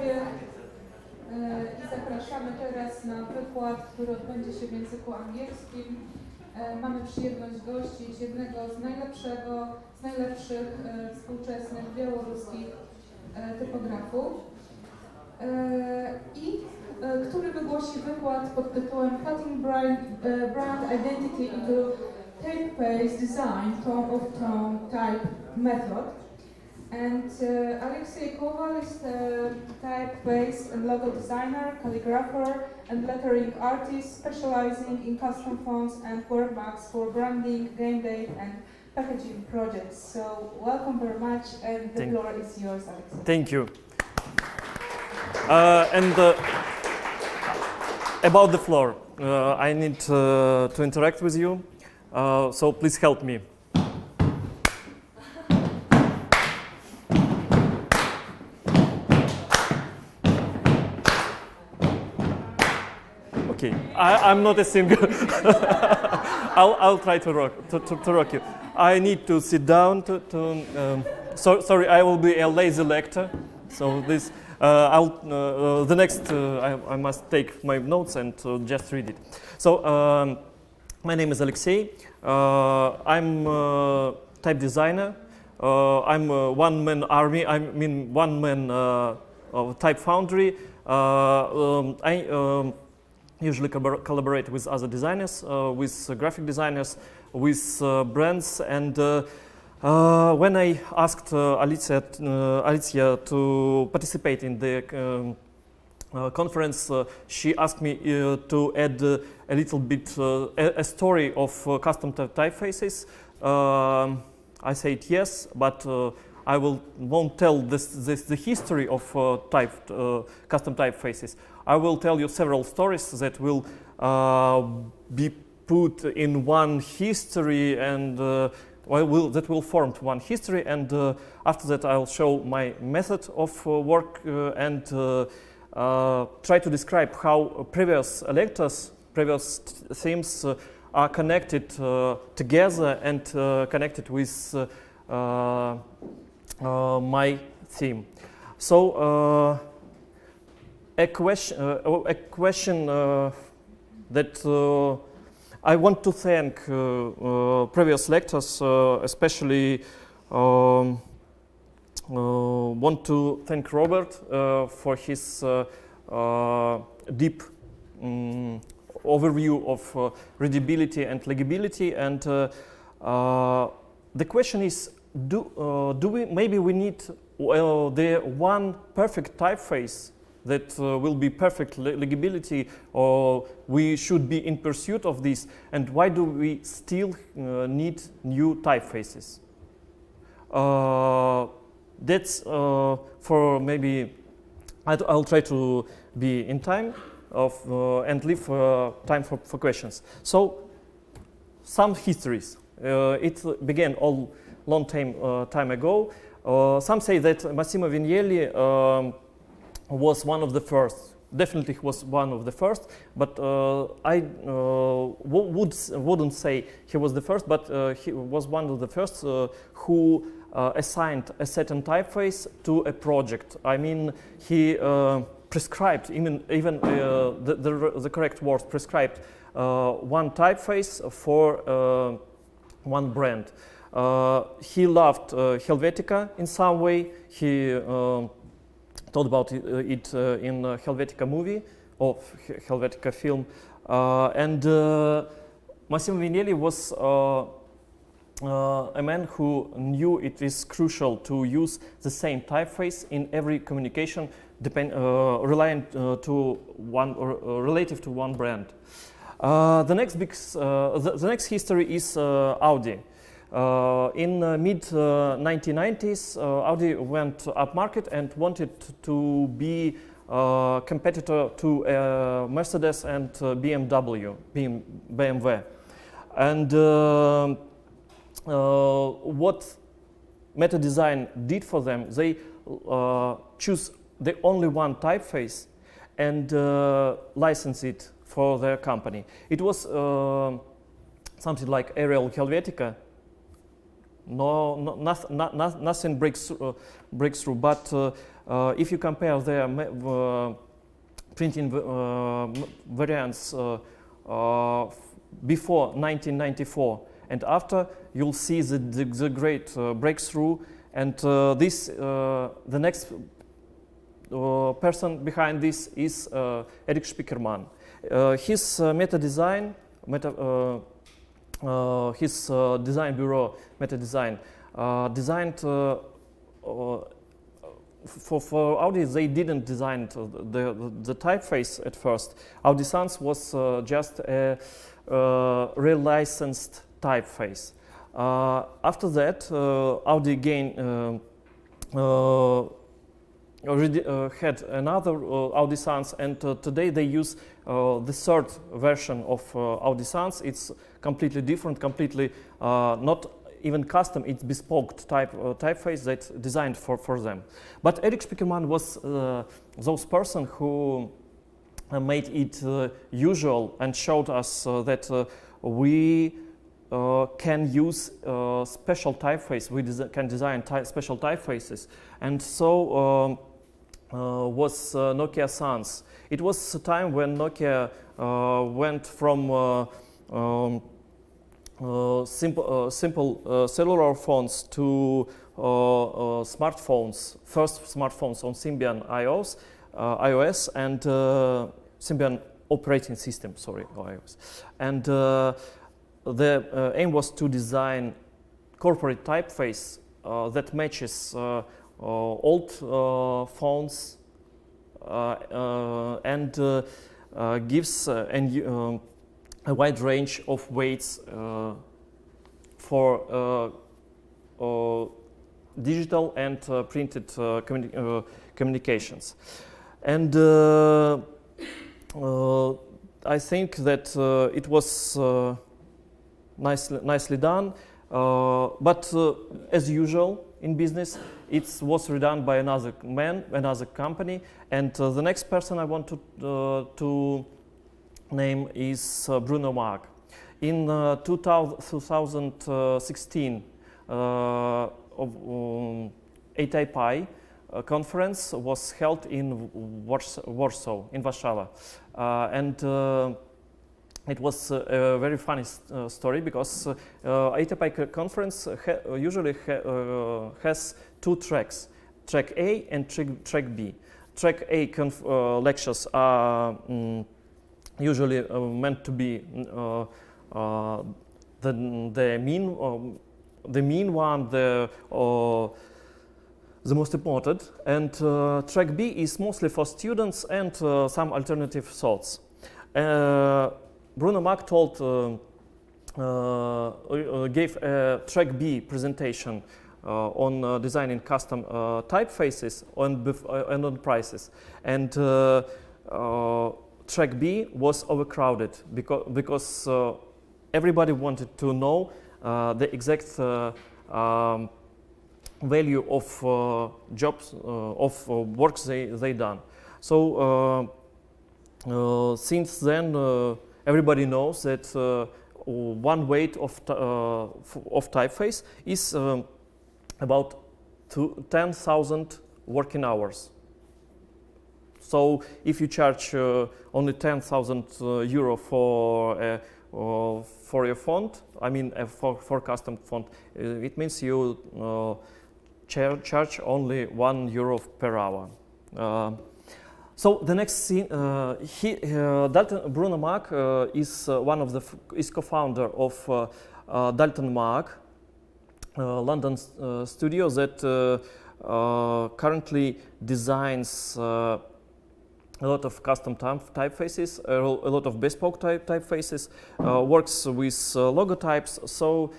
dziękuję i zapraszamy teraz na wykład, który odbędzie się w języku angielskim. Mamy przyjemność gościć jednego z najlepszych współczesnych białoruskich typografów, który wygłosi wykład pod tytułem Putting Brand Identity into Typeface Design Tone-of-Tone Type Method. And Aliaksei Koval is a typeface and logo designer, calligrapher, and lettering artist specializing in custom fonts and workbooks for branding, game day, and packaging projects. So welcome very much, and the floor is yours, Aliaksei. Thank you. About the floor, I need to interact with you, so please help me. Okay, I'm not a singer. I'll try to rock you. I need to sit down sorry, I will be a lazy lector. So this, the next, I must take my notes and just read it. So my name is Aliaksei. I'm a type designer. I'm a one-man army. I mean one-man type foundry. I usually collaborate with other designers, with graphic designers, with brands, and when I asked Alicia to participate in the conference, she asked me to add a little bit a story of custom typefaces. I said yes, but I won't tell the history of custom typefaces. I will tell you several stories that will be put in one history and that will form one history. And after that, I'll show my method of work and try to describe how previous lectures, previous themes are connected together and connected with my theme. So a question that I want to thank previous lectures, especially want to thank Robert for his deep overview of readability and legibility. And the question is, maybe we need the one perfect typeface that will be perfect legibility, or we should be in pursuit of this, and why do we still need new typefaces? That's for maybe, I'll try to be in time and leave time for questions. So, some histories. It began all long time ago. Some say that Massimo Vignelli was one of the first, definitely was one of the first, but I wouldn't say he was the first, but he was one of the first who assigned a certain typeface to a project. I mean, he prescribed, even the correct word, prescribed one typeface for one brand. He loved Helvetica in some way. He thought about it in Helvetica movie or Helvetica film, and Massimo Vignelli was a man who knew it is crucial to use the same typeface in every communication, reliant to one or relative to one brand. The next history is Audi. In mid 1990s, Audi went upmarket and wanted to be a competitor to Mercedes and BMW. And what Meta Design did for them, they choose the only one typeface and license it for their company. It was something like Arial Helvetica. Nothing breaks through, but if you compare their printing variants before 1994 and after, you'll see the great breakthrough. And the next person behind this is Erik Spiekermann. His his design bureau, Meta Design, designed for Audi. They didn't design the typeface at first. Audi Sans was just a relicensed typeface. After that, Audi had another Audi Sans, and today they use the third version of Audi Sans. It's completely different, completely not even custom, it's bespoke typeface that's designed for them. But Erik Spiekermann was those person who made it usual and showed us that we can use special typeface, we can design special typefaces. And so was Nokia Sans. It was a time when Nokia went from simple cellular phones to smartphones, first smartphones on Symbian iOS and Symbian operating system, iOS. And the aim was to design corporate typeface that matches old phones and gives a wide range of weights for digital and printed communications. And I think that it was nicely done, but as usual in business, it was redone by another man, another company, and the next person I want to name is Bruno Mark. In 2016, a Type conference was held in Warsaw, in Warszawa, and it was a very funny story because ATP conference usually has two tracks, track A and track B. Track A lectures are usually meant to be the mean one, the most important, and track B is mostly for students and some alternative thoughts. Bruno Mark gave a track B presentation on designing custom typefaces and on prices, and track B was overcrowded because everybody wanted to know the exact value of jobs of works they done. So since then, everybody knows that one weight of typeface is about 10,000 working hours. So if you charge only 10,000 euro for your font, I mean for custom font, it means you charge only €1 per hour. So the next scene, Bruno Mark is is co-founder of Dalton Mark, London studio that currently designs a lot of custom typefaces, a lot of bespoke typefaces, works with logotypes. So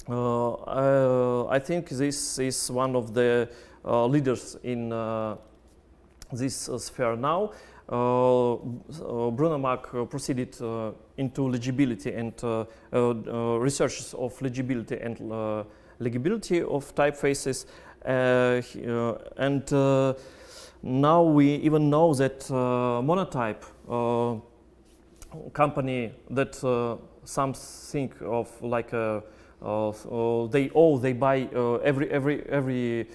I think this is one of the leaders in this sphere now. Bruno Mark proceeded into legibility and research of legibility and legibility of typefaces, and now we even know that Monotype, company that some think of like a they buy every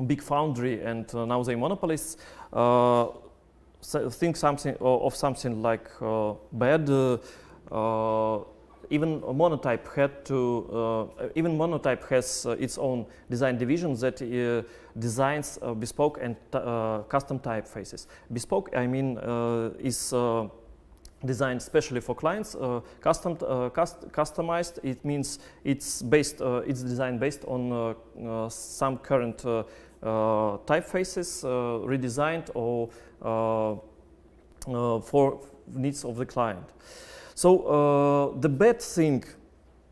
big foundry, and now they monopolists. Think of something like bad. Even Monotype has its own design division that designs bespoke and custom typefaces. Bespoke, I mean, is designed specially for clients. Customized, it means it's designed based on some current typefaces, redesigned or for needs of the client. So the bad thing,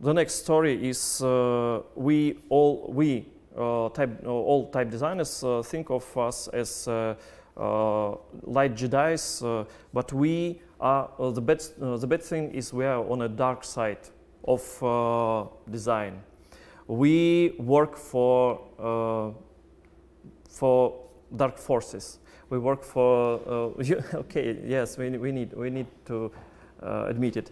the next story is all type designers think of us as light Jedis, but we are the bad thing is we are on a dark side of design. We work for dark forces. We work for okay, yes, we need to admit it.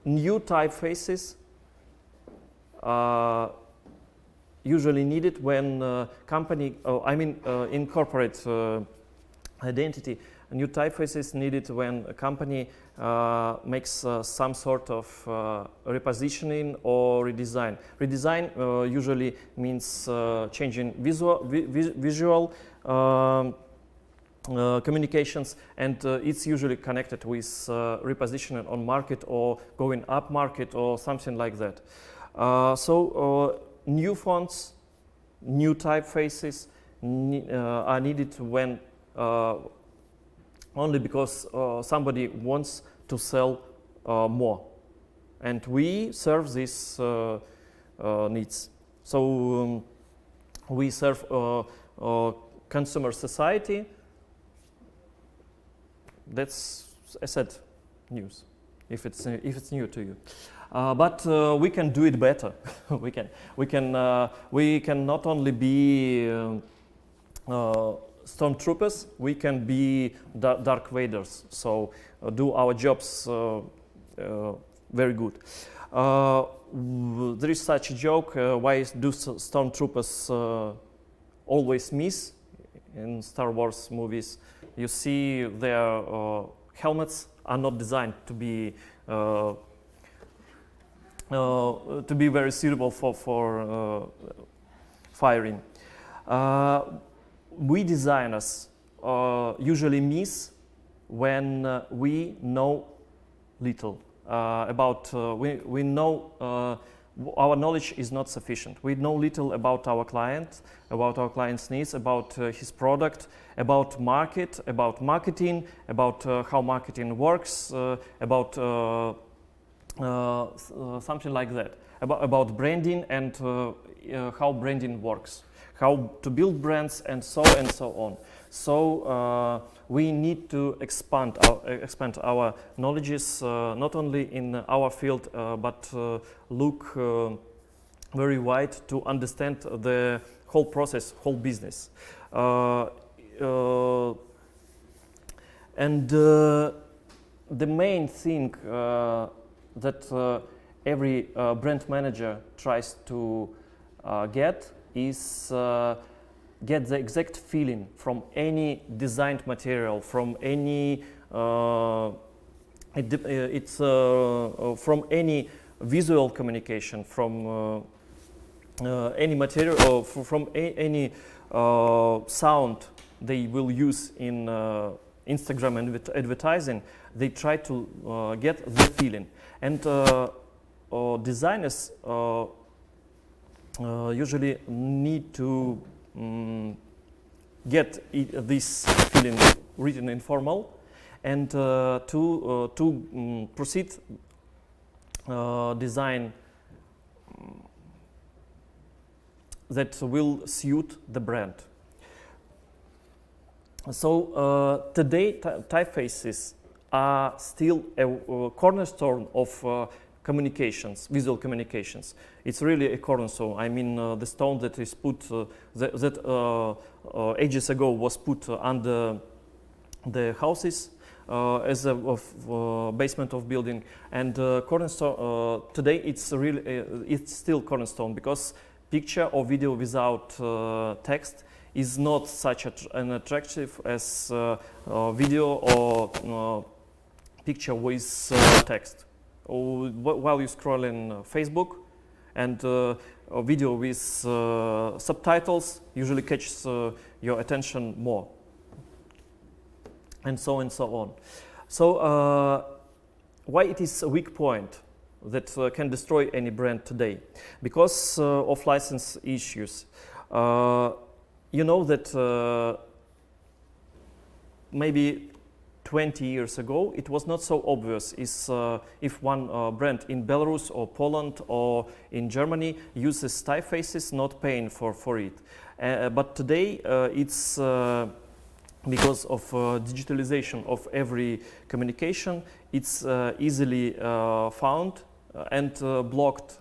New typefaces usually needed when company, in corporate identity, new typefaces needed when a company makes some sort of repositioning or redesign. Redesign usually means changing visual communications, and it's usually connected with repositioning on market or going up market or something like that. So new fonts, new typefaces are needed when only because somebody wants to sell more, and we serve these needs. So we serve consumer society. That's, I said, news, if it's new to you. But we can do it better. we can not only be stormtroopers, we can be Dark Vaders. So do our jobs very good. There is such a joke. Why do stormtroopers always miss in Star Wars movies? You see, their helmets are not designed to be very suitable for firing. We designers usually miss when we know little about. We know our knowledge is not sufficient. We know little about our client, about our client's needs, about his product, about market, about marketing, about how marketing works, about something like that, about branding and how branding works, how to build brands, and so on. So we need to expand our knowledges not only in our field, but look very wide to understand the whole process, whole business. And the main thing that every brand manager tries to get is get the exact feeling from any designed material, from any from any visual communication, from any material, or from any sound they will use in Instagram and advertising. They try to get the feeling, and designers usually need to get this feeling written in formal, and to proceed design that will suit the brand. So today typefaces are still a cornerstone of communications, visual communications. It's really a cornerstone. I mean, the stone that is put, that ages ago was put under the houses, as a basement of building. And cornerstone today it's still cornerstone, because picture or video without text is not such an attractive as video or picture with text. While you scroll in Facebook, and a video with subtitles usually catches your attention more, and so on. So why it is a weak point that can destroy any brand today? Because of license issues. You know that maybe 20 years ago it was not so obvious if one brand in Belarus or Poland or in Germany uses typefaces, not paying for it. But today it's because of digitalization of every communication, it's easily found and blocked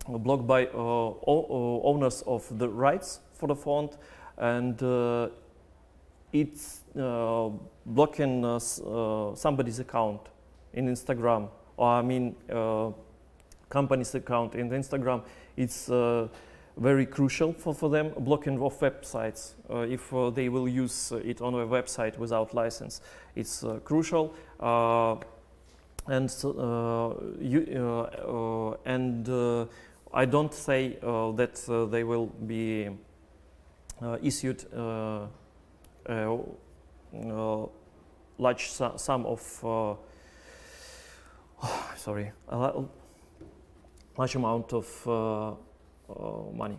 blocked by owners of the rights for the font, and it's blocking somebody's account in Instagram, or I mean company's account in Instagram. It's very crucial for them. Blocking of websites, if they will use it on a website without license, it's crucial. And I don't say that they will be issued large sum of large amount of money.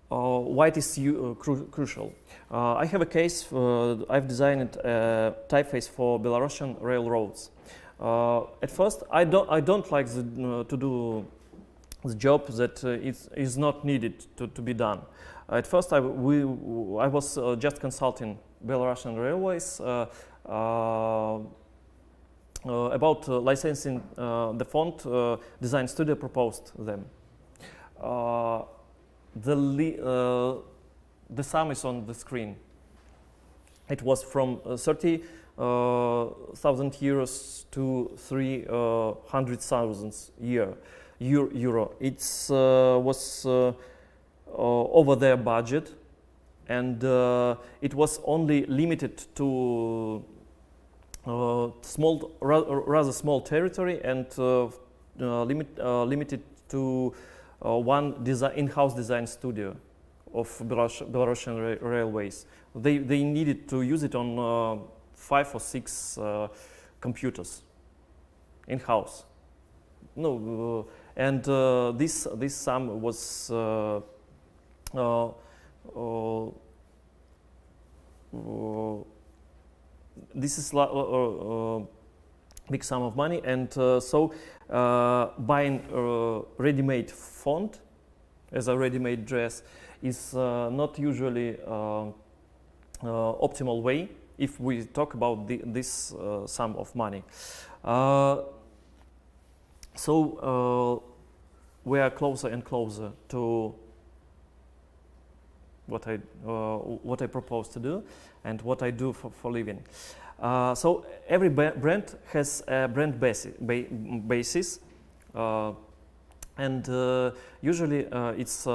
Why it is crucial? I have a case. I've designed a typeface for Belarusian railroads. At first, I don't like to do the job that is not needed to be done. At first, I was just consulting Belarusian railways about licensing the font. Design Studio proposed them. The sum is on the screen. It was from 30,000 euros to 300,000 euro. It was over their budget, and it was only limited to rather small territory, and limited to one in-house design studio of Belarusian railways. They needed to use it on 5 or 6 computers in-house. No, and this sum was this is big sum of money, and so buying ready-made font as a ready-made dress is not usually optimal way if we talk about this sum of money. So we are closer and closer to what I propose to do and what I do for living. So every brand has a brand basis, and usually it's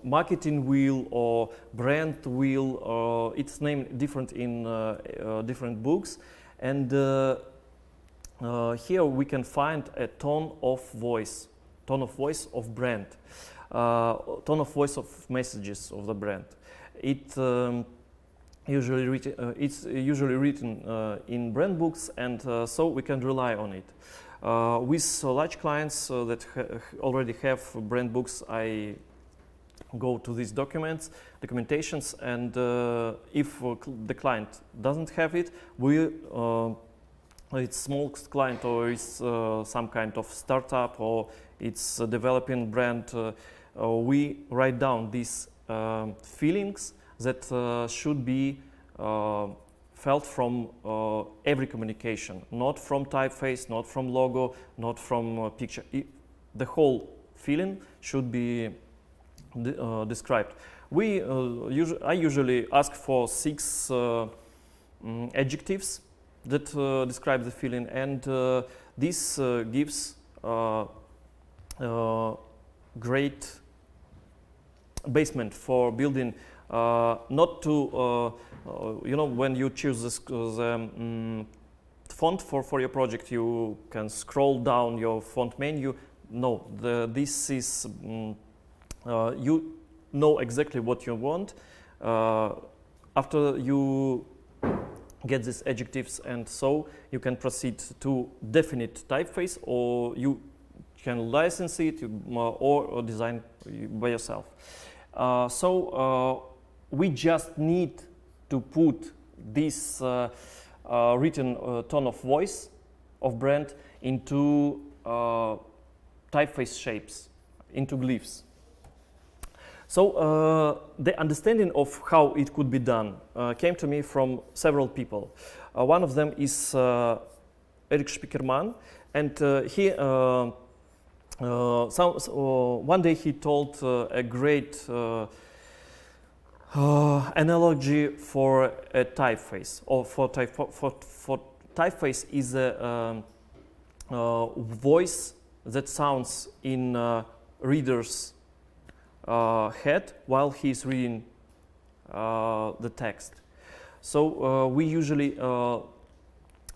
marketing wheel or brand wheel. It's named different in different books, and here we can find a tone of voice of brand, tone of voice of messages of the brand. It's usually written in brand books, and so we can rely on it. With large clients that already have brand books, I go to these documentations, and if the client doesn't have it, it's small client, or it's some kind of startup, or it's a developing brand, we write down these feelings that should be felt from every communication, not from typeface, not from logo, not from picture. The whole feeling should be described. I usually ask for 6 adjectives that describe the feeling, and this gives great basement for building. Not to, when you choose the font for your project, you can scroll down your font menu. No, this is, you know exactly what you want. After you get these adjectives, and so you can proceed to definite typeface, or you can license it or design by yourself. We just need to put this written tone of voice of brand into typeface shapes, into glyphs. So the understanding of how it could be done came to me from several people. One of them is Erik Spiekerman, and one day he told a great analogy for a typeface, or for typeface is a voice that sounds in reader's head while he's reading the text. So we usually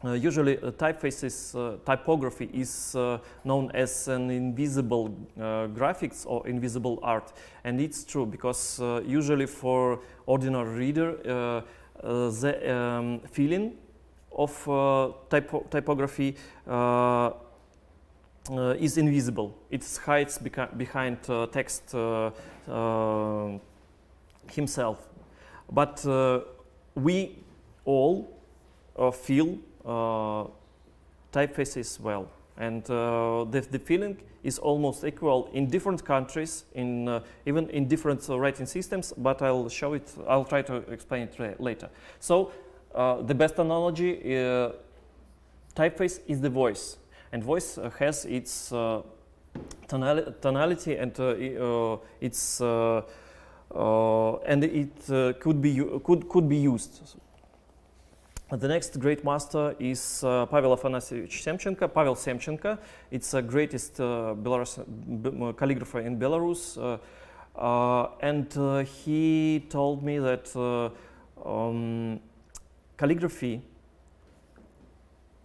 typefaces typography is known as an invisible graphics or invisible art, and it's true because usually for ordinary reader the feeling of typography is invisible. It hides behind text himself, but we all feel typefaces well, and the feeling is almost equal in different countries, even in different writing systems, but I'll try to explain it later. So the best analogy, typeface is the voice, and voice has its tonality and its and it could be used. The next great master is Pavel Afanasyevich Semchenko, Pavel Semchenko. It's the greatest calligrapher in Belarus, and he told me that calligraphy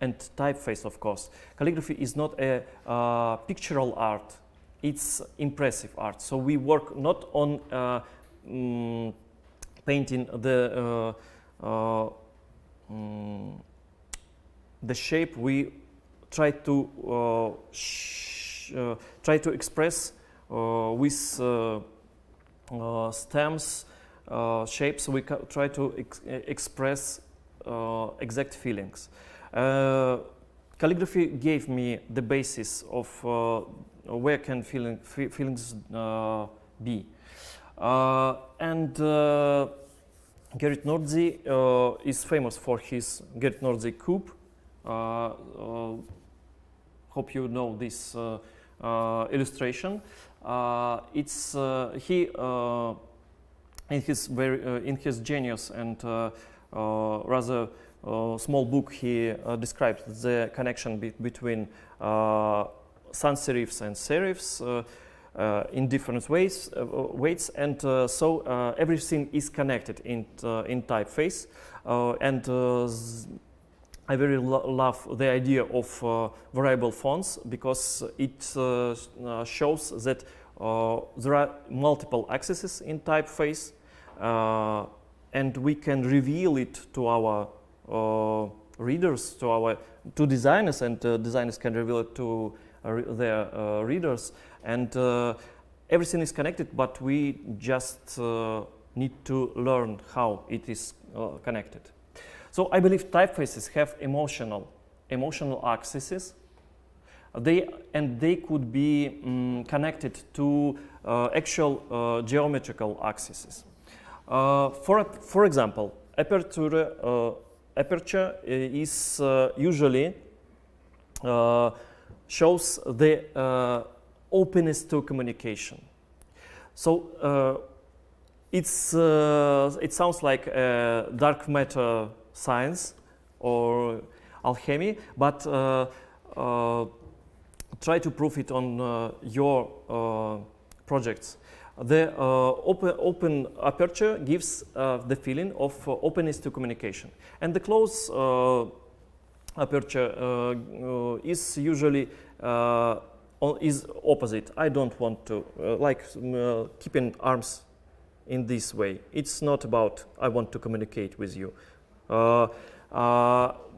and typeface, of course, calligraphy is not a pictorial art, it's impressive art. So we work not on painting the shape. We try to express with stems, shapes. We try to express exact feelings. Calligraphy gave me the basis of where can feelings be, and Gerrit Nordzi is famous for his Gerrit Nordzi cube. Hope you know this illustration. It's he in his genius and rather small book, he describes the connection between sans serifs and serifs in different ways, and so everything is connected in typeface, and I very love the idea of variable fonts because it shows that there are multiple accesses in typeface, and we can reveal it to our readers, to designers, and designers can reveal it to their readers, and everything is connected, but we just need to learn how it is connected. So I believe typefaces have emotional accesses. They could be connected to actual geometrical accesses. For example, aperture is usually shows the openness to communication. So it sounds like dark matter science or alchemy, but try to prove it on your projects. The open aperture gives the feeling of openness to communication, and the closed aperture is usually is opposite. I don't want to keeping arms in this way. It's not about I want to communicate with you.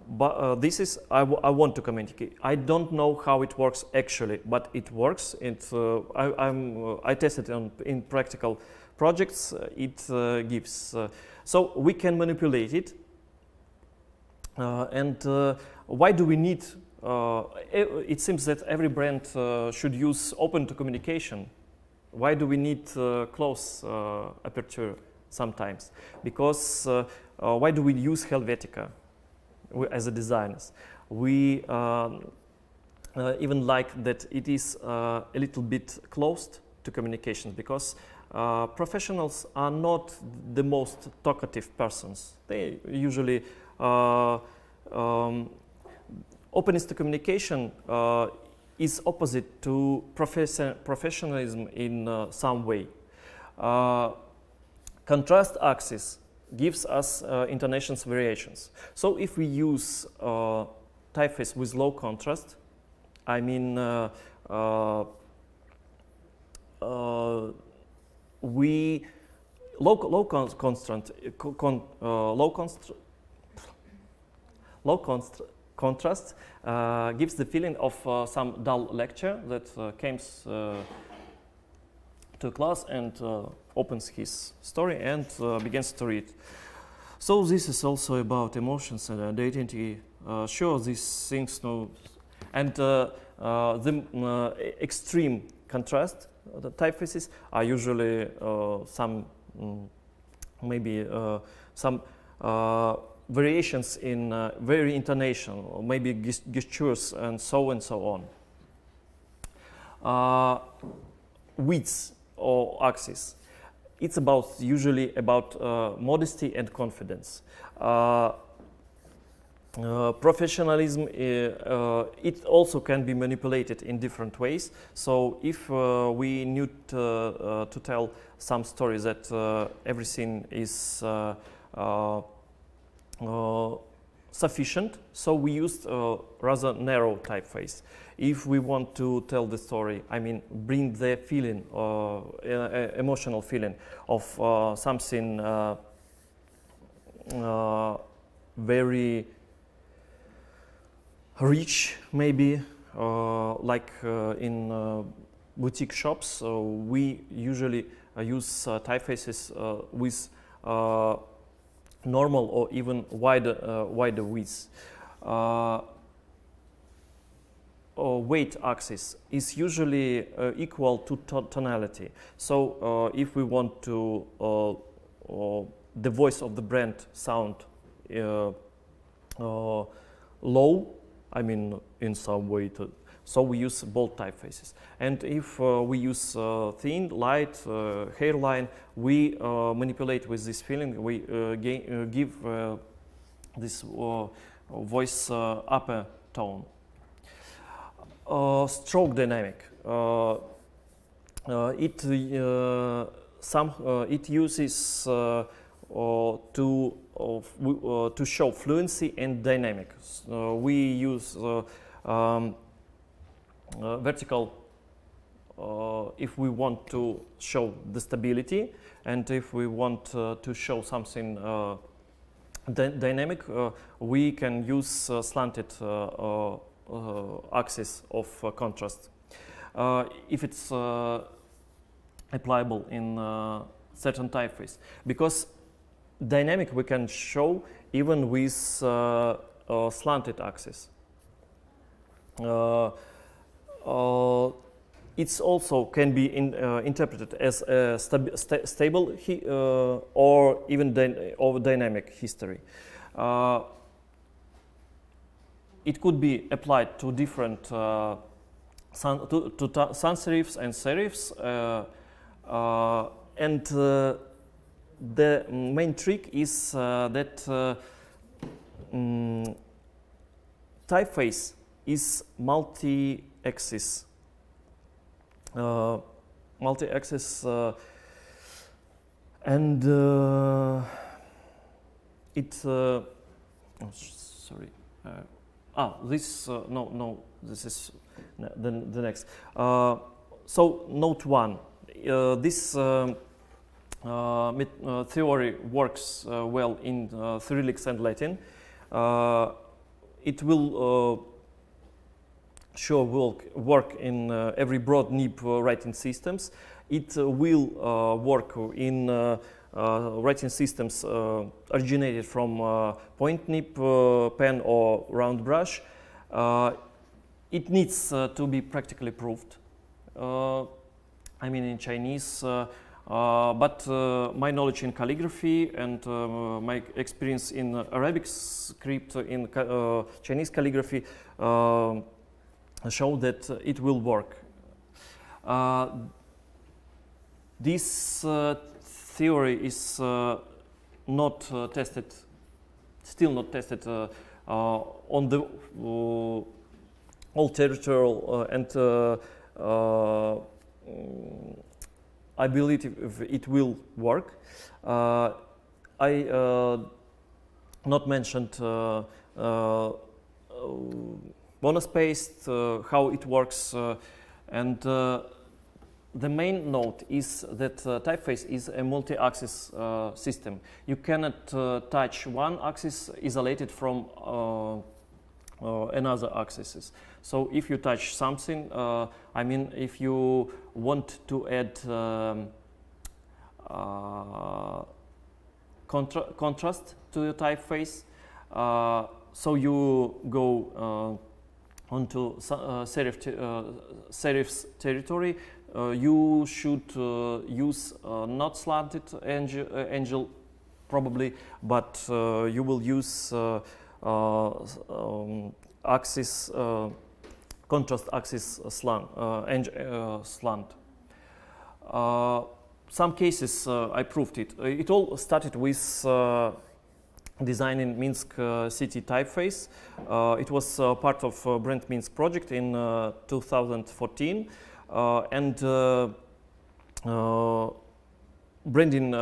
But this is I want to communicate. I don't know how it works actually, but it works. I tested it in practical projects. It gives. So we can manipulate it. And why do we need? It seems that every brand should use open to communication. Why do we need close aperture sometimes? Because why do we use Helvetica? As a designers, we even like that it is a little bit closed to communications, because professionals are not the most talkative persons. They usually openness to communication is opposite to professionalism in some way. Contrast axis gives us intonations variations. So if we use typeface with low contrast, I mean we low contrast gives the feeling of some dull lecture that comes to class and opens his story and begins to read. So this is also about emotions and identity. Sure, these things no, and the extreme contrast. The typefaces are usually some maybe some variations in very intonation, or maybe gestures and so on. Width or axis. It's usually about modesty and confidence. Professionalism, it also can be manipulated in different ways. So if we need to tell some stories that everything is sufficient, so we used rather narrow typeface. If we want to tell the story, I mean, bring the feeling, emotional feeling of something very rich, maybe, like in boutique shops, so we usually use typefaces with normal or even wider width. Weight axis is usually equal to tonality. So if we want to the voice of the brand sound low, I mean in some way, so we use bold typefaces. And if we use thin, light, hairline, we manipulate with this feeling. We give this voice upper tone. Stroke dynamic. It uses to show fluency and dynamic. We use vertical if we want to show the stability, and if we want to show something dynamic, we can use slanted axis of contrast. If it's applicable in certain typeface, because dynamic we can show even with slanted axis. It's also can be interpreted as a stable or even dynamic history. It could be applied to different sans serifs and serifs, and the main trick is that typeface is multi-axis. And it sorry. This no, this is the next. So note one. This theory works well in Cyrillic and Latin. It will sure work in every broad NIP writing systems. It will work in writing systems originated from point NIP, pen or round brush. It needs to be practically proved. I mean in Chinese, but my knowledge in calligraphy and my experience in Arabic script in Chinese calligraphy show that it will work. This theory is not tested, still not tested on the all territorial and I believe it will work. I not mentioned monospaced, how it works, and the main note is that typeface is a multi-axis system. You cannot touch one axis isolated from another axis. So if you touch something, I mean if you want to add contrast to the typeface, so you go onto serif's territory, you should use not slanted angle probably, but you will use axis contrast axis slant. Some cases I proved it. It all started with designing Minsk city typeface. It was part of brand Minsk project in 2014, and branding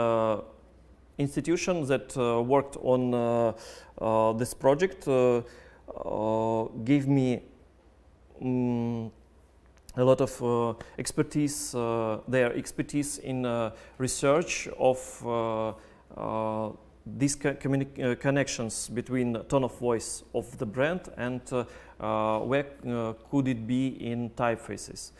institution that worked on this project gave me a lot of expertise, their expertise in research of these connections between tone of voice of the brand and where could it be in typefaces.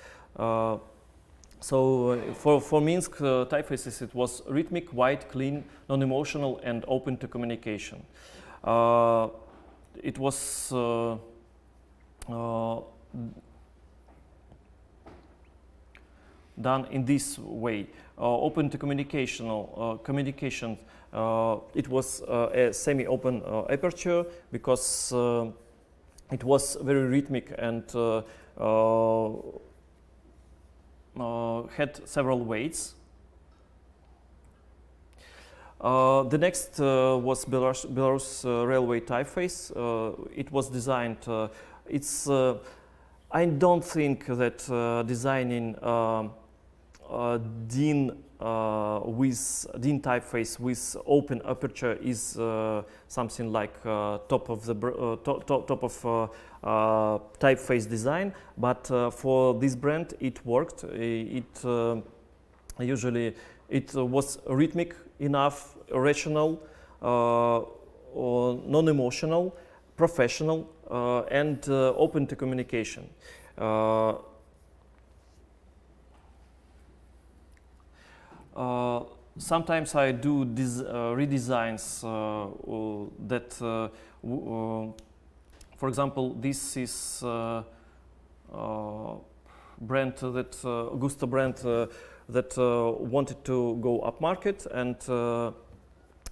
So for Minsk typefaces, it was rhythmic, white, clean, non-emotional, and open to communication. It was done in this way, open to communication. It was a semi-open aperture because it was very rhythmic and had several weights. The next was Belarus railway typeface. It was designed. I don't think that designing DIN typeface with open aperture is something like top of typeface design. But for this brand, it worked. Usually it was rhythmic enough, rational, non-emotional, professional, and open to communication. Sometimes I do redesigns that, for example, this is brand that Gusto brand that wanted to go upmarket, and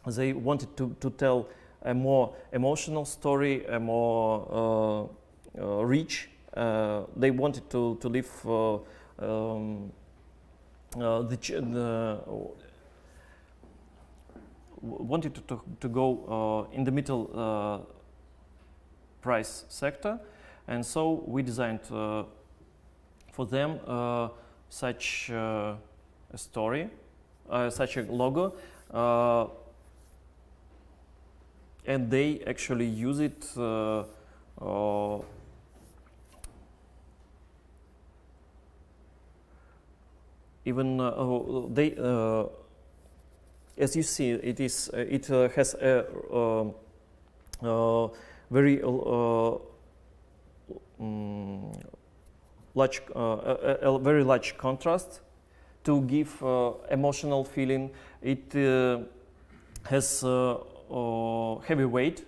they wanted to tell a more emotional story, a more rich. They wanted to live wanted to go in the middle price sector, and so we designed for them such a story, such a logo, and they actually use it even they as you see, it has a very large, a very large contrast to give emotional feeling. It has heavy weight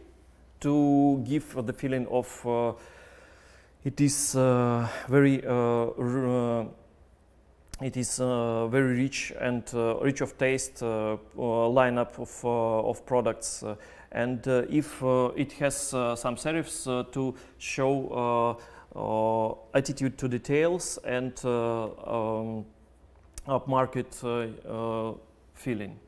to give the feeling of it is very very rich and rich of taste lineup of products, and if it has some serifs to show attitude to details and upmarket feeling.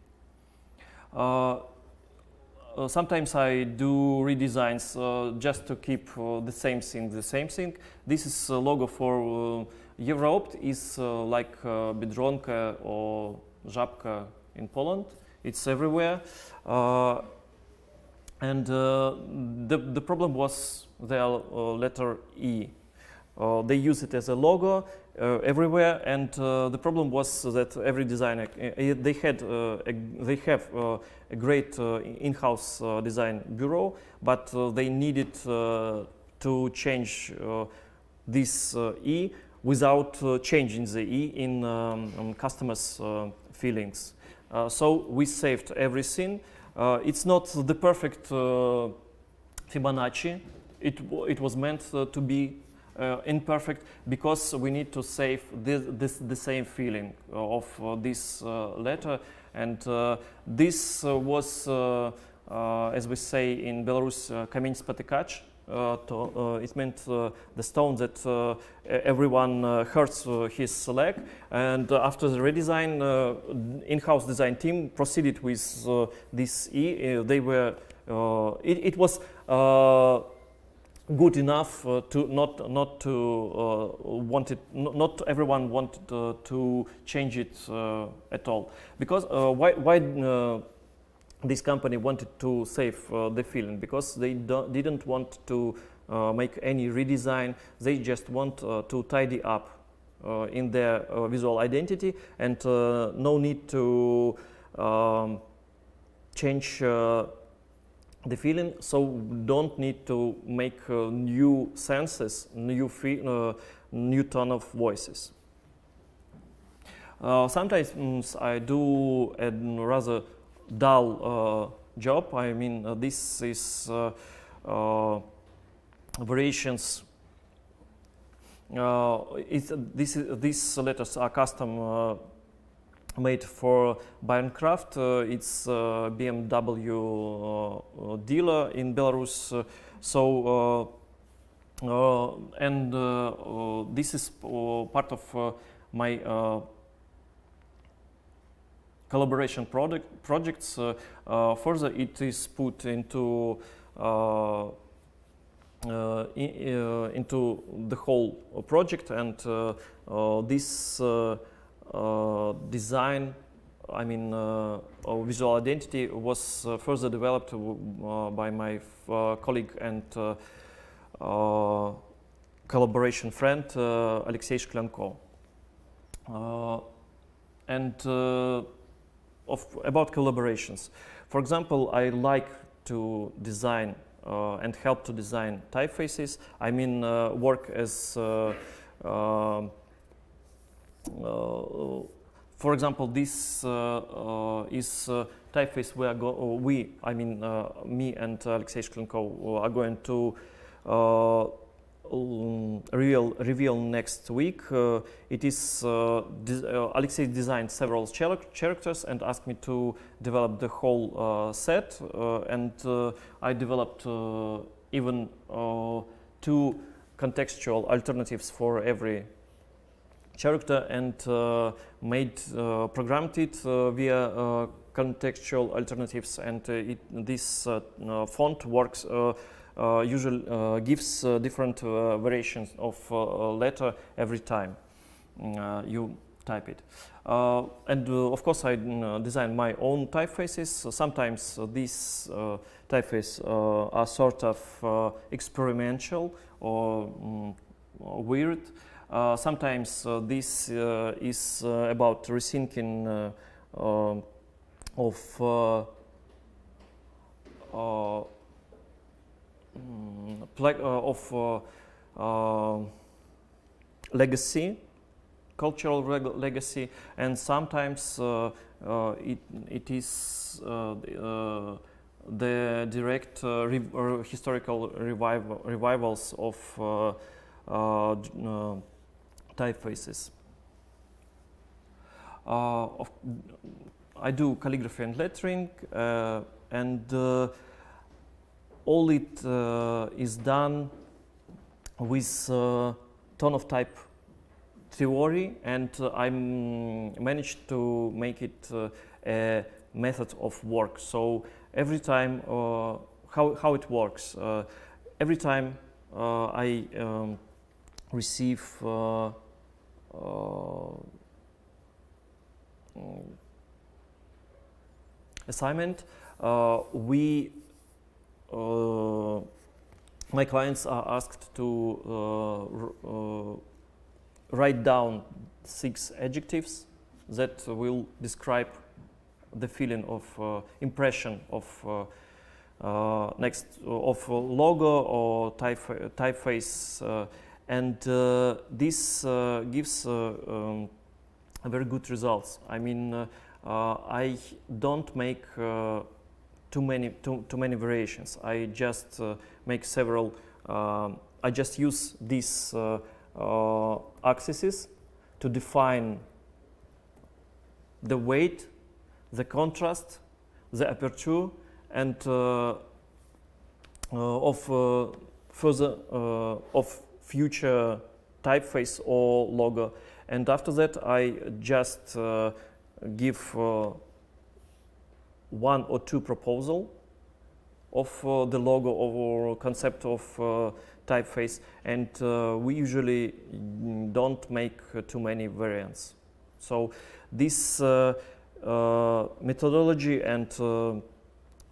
Sometimes I do redesigns just to keep the same thing. This is a logo for Europe, is like Biedronka or Żabka in Poland. It's everywhere, and the problem was their letter E. They use it as a logo everywhere, and the problem was that every designer they have a great in-house design bureau, but they needed to change this E without changing the E in customers' feelings. So we saved everything. It's not the perfect Fibonacci. It was meant to be imperfect because we need to save the same feeling of this letter, and this was, as we say in Belarus, камінь спотикач. It meant the stone that everyone hurts his leg, and after the redesign, in-house design team proceeded with this E. They were it was good enough to not everyone wanted to change it at all, because why this company wanted to save the feeling, because they didn't want to make any redesign. They just want to tidy up in their visual identity, and no need to change the feeling, so don't need to make new senses, new tone of voices. Sometimes I do a rather dull job. I mean, this is variations. These letters are custom made for Bancraft. It's BMW dealer in Belarus. And this is part of my collaboration projects. Further, it is put into the whole project, and this design, I mean, visual identity was further developed by my colleague and collaboration friend Aliaksei Koval. And about collaborations, for example, I like to design and help to design typefaces. I mean, work as for example, this is typeface me and Aliaksei Koval are going to reveal next week. It is Aliaksei designed several characters and asked me to develop the whole set, and I developed even 2 contextual alternatives for every character, and programmed it via contextual alternatives, and this font works usually gives different variations of letter every time you type it. And of course I design my own typefaces. So sometimes these typefaces are sort of experimental or weird. Sometimes this is about rethinking of legacy, cultural legacy, and sometimes it is the direct historical revivals of typefaces. I do calligraphy and lettering, and all it is done with tone of type theory, and I managed to make it a method of work. So every time, how it works, every time I receive assignment, my clients are asked to write down 6 adjectives that will describe the feeling of impression of next of logo or typeface, and this gives very good results. I mean, I don't make too many variations. I just make several. I just use these axes to define the weight, the contrast, the aperture, and of further of future typeface or logo. And after that, I just give 1 or 2 proposal of the logo or concept of typeface, and we usually don't make too many variants. So this methodology and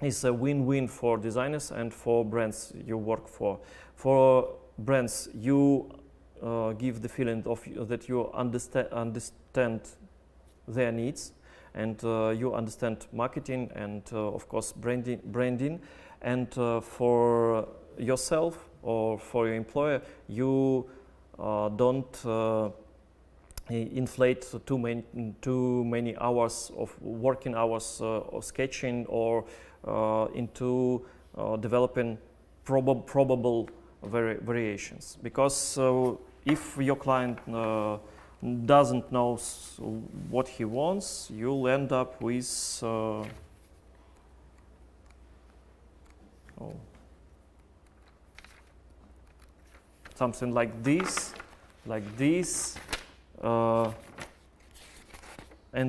is a win-win for designers and for brands you work for. For brands, you give the feeling of that you understand their needs, and you understand marketing and of course branding, and for yourself or for your employer, you don't inflate too many hours of working hours of sketching or into developing probable variations, because if your client doesn't know what he wants, you'll end up with something like this, and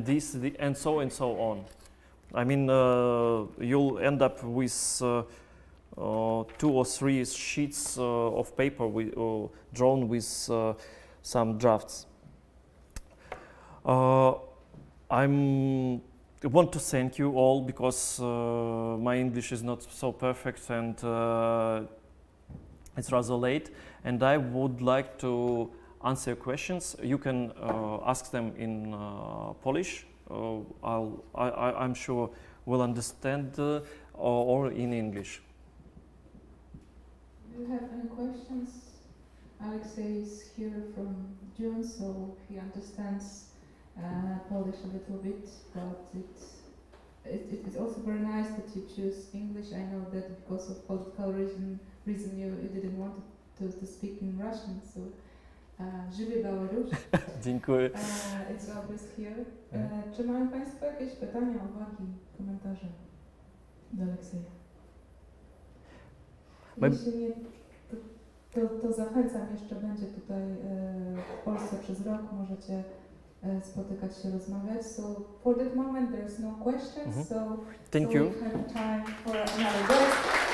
this, and so on. I mean, you'll end up with 2 or 3 sheets of paper drawn with some drafts. I want to thank you all, because my English is not so perfect and it's rather late, and I would like to answer your questions. You can ask them in Polish. I'm sure we'll understand, or in English. Do you have any questions? Aliaksei is here from June, so he understands Polish a little bit, but it's also very nice that you choose English. I know that because of political reason you didn't want to speak in Russian, so żywy Białoruś. Dziękuję. It's obvious here. Czy mają Państwo jakieś pytania, uwagi, komentarze do Aliakseja? Jeśli nie, to zachęcam, jeszcze będzie tutaj w Polsce przez rok, możecie spotykać się, rozmawiać. So for that moment there's no questions, so Thank you. we have time for another guest.